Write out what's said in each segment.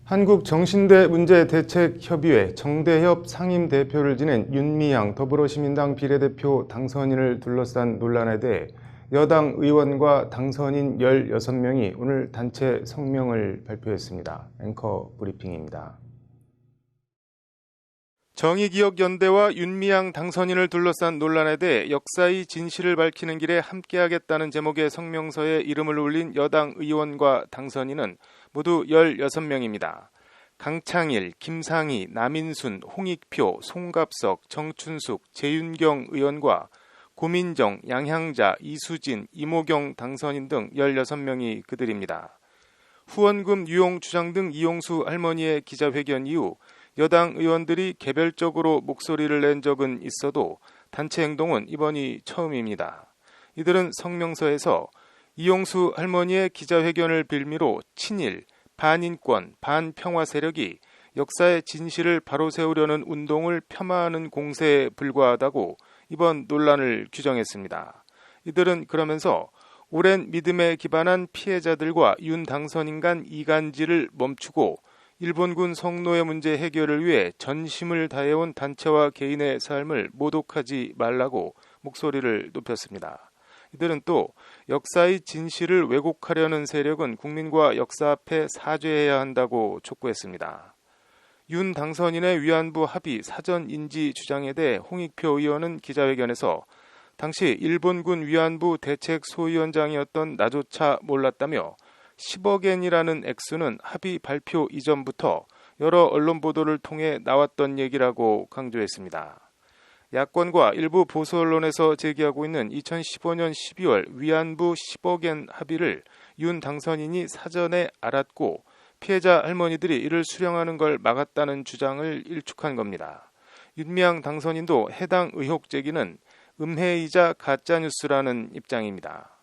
한국정신대문제대책협의회 정대협 상임대표를 지낸 윤미향 더불어시민당 비례대표 당선인을 둘러싼 논란에 대해 여당 의원과 당선인 16명이 오늘 단체 성명을 발표했습니다. 앵커 브리핑입니다. 정의기억연대와 윤미향 당선인을 둘러싼 논란에 대해 역사의 진실을 밝히는 길에 함께하겠다는 제목의 성명서에 이름을 올린 여당 의원과 당선인은 모두 16명입니다. 강창일, 김상희, 남인순, 홍익표, 송갑석, 정춘숙, 재윤경 의원과 고민정, 양향자, 이수진, 이모경 당선인 등 16명이 그들입니다. 후원금 유용 주장 등 이용수 할머니의 기자회견 이후 여당 의원들이 개별적으로 목소리를 낸 적은 있어도 단체 행동은 이번이 처음입니다. 이들은 성명서에서 이용수 할머니의 기자회견을 빌미로 친일, 반인권, 반평화 세력이 역사의 진실을 바로 세우려는 운동을 폄하하는 공세에 불과하다고 이번 논란을 규정했습니다. 이들은 그러면서 오랜 믿음에 기반한 피해자들과 윤 당선인 간 이간질을 멈추고 일본군 성노예 문제 해결을 위해 전심을 다해온 단체와 개인의 삶을 모독하지 말라고 목소리를 높였습니다. 이들은 또 역사의 진실을 왜곡하려는 세력은 국민과 역사 앞에 사죄해야 한다고 촉구했습니다. 윤 당선인의 위안부 합의 사전 인지 주장에 대해 홍익표 의원은 기자회견에서 당시 일본군 위안부 대책 소위원장이었던 나조차 몰랐다며 10억엔이라는 액수는 합의 발표 이전부터 여러 언론 보도를 통해 나왔던 얘기라고 강조했습니다. 야권과 일부 보수 언론에서 제기하고 있는 2015년 12월 위안부 10억엔 합의를 윤 당선인이 사전에 알았고 피해자 할머니들이 이를 수령하는 걸 막았다는 주장을 일축한 겁니다. 윤미향 당선인도 해당 의혹 제기는 음해이자 가짜뉴스라는 입장입니다.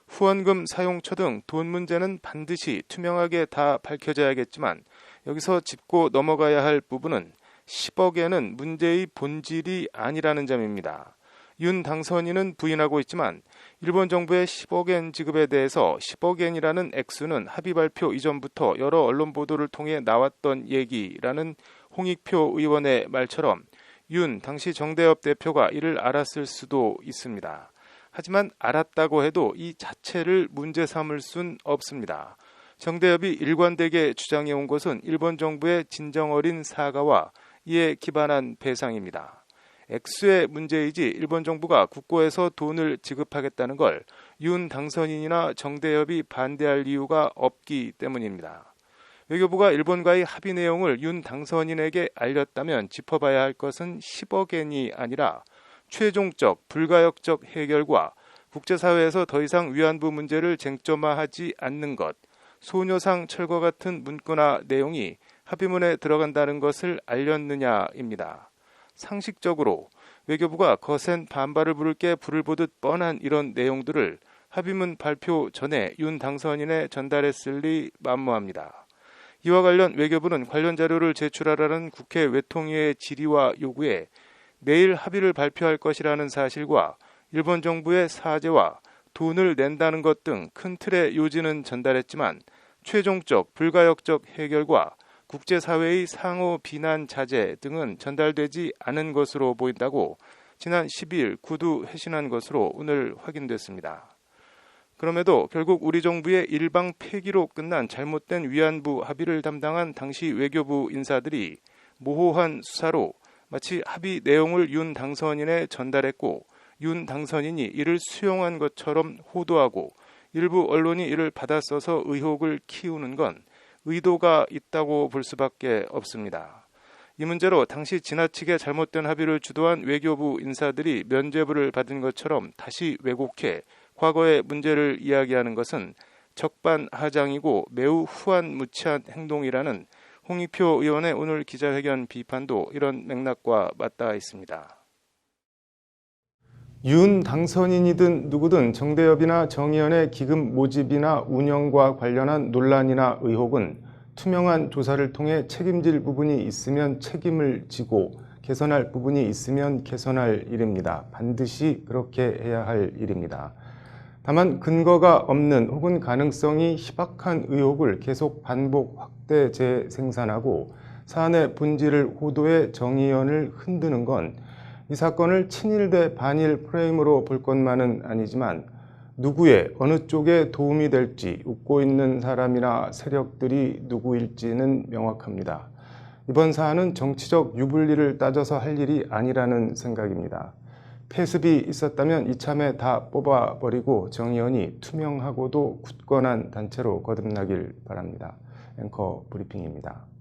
후원금 사용처 등 돈 문제는 반드시 투명하게 다 밝혀져야겠지만 여기서 짚고 넘어가야 할 부분은 10억엔은 문제의 본질이 아니라는 점입니다. 윤 당선인은 부인하고 있지만 일본 정부의 10억엔 지급에 대해서 10억엔이라는 액수는 합의 발표 이전부터 여러 언론 보도를 통해 나왔던 얘기라는 홍익표 의원의 말처럼 윤 당시 정대협 대표가 이를 알았을 수도 있습니다. 하지만 알았다고 해도 이 자체를 문제 삼을 순 없습니다. 정대협이 일관되게 주장해온 것은 일본 정부의 진정 어린 사과와 이에 기반한 배상입니다. 액수의 문제이지 일본 정부가 국고에서 돈을 지급하겠다는 걸 윤 당선인이나 정대협이 반대할 이유가 없기 때문입니다. 외교부가 일본과의 합의 내용을 윤 당선인에게 알렸다면 짚어봐야 할 것은 10억엔이 아니라 최종적 불가역적 해결과 국제사회에서 더 이상 위안부 문제를 쟁점화하지 않는 것, 소녀상 철거 같은 문구나 내용이 합의문에 들어간다는 것을 알렸느냐입니다. 상식적으로 외교부가 거센 반발을 부를 게 불을 보듯 뻔한 이런 내용들을 합의문 발표 전에 윤 당선인에 전달했을 리 만무합니다. 이와 관련 외교부는 관련 자료를 제출하라는 국회 외통위의 질의와 요구에 내일 합의를 발표할 것이라는 사실과 일본 정부의 사죄와 돈을 낸다는 것 등 큰 틀의 요지는 전달했지만 최종적 불가역적 해결과 국제사회의 상호 비난 자제 등은 전달되지 않은 것으로 보인다고 지난 12일 구두 회신한 것으로 오늘 확인됐습니다. 그럼에도 결국 우리 정부의 일방 폐기로 끝난 잘못된 위안부 합의를 담당한 당시 외교부 인사들이 모호한 수사로 마치 합의 내용을 윤 당선인에 전달했고 윤 당선인이 이를 수용한 것처럼 호도하고 일부 언론이 이를 받아 써서 의혹을 키우는 건 의도가 있다고 볼 수밖에 없습니다. 이 문제로 당시 지나치게 잘못된 합의를 주도한 외교부 인사들이 면죄부를 받은 것처럼 다시 왜곡해 과거의 문제를 이야기하는 것은 적반하장이고 매우 후한무치한 행동이라는 홍익표 의원의 오늘 기자회견 비판도 이런 맥락과 맞닿아 있습니다. 윤 당선인이든 누구든 정대협이나 정의연의 기금 모집이나 운영과 관련한 논란이나 의혹은 투명한 조사를 통해 책임질 부분이 있으면 책임을 지고 개선할 부분이 있으면 개선할 일입니다. 반드시 그렇게 해야 할 일입니다. 다만 근거가 없는 혹은 가능성이 희박한 의혹을 계속 반복 확대 재생산하고 사안의 본질을 호도해 정의연을 흔드는 건 이 사건을 친일 대 반일 프레임으로 볼 것만은 아니지만 누구의 어느 쪽에 도움이 될지 웃고 있는 사람이나 세력들이 누구일지는 명확합니다. 이번 사안은 정치적 유불리를 따져서 할 일이 아니라는 생각입니다. 폐습이 있었다면 이참에 다 뽑아버리고 정의연이 투명하고도 굳건한 단체로 거듭나길 바랍니다. 앵커 브리핑입니다.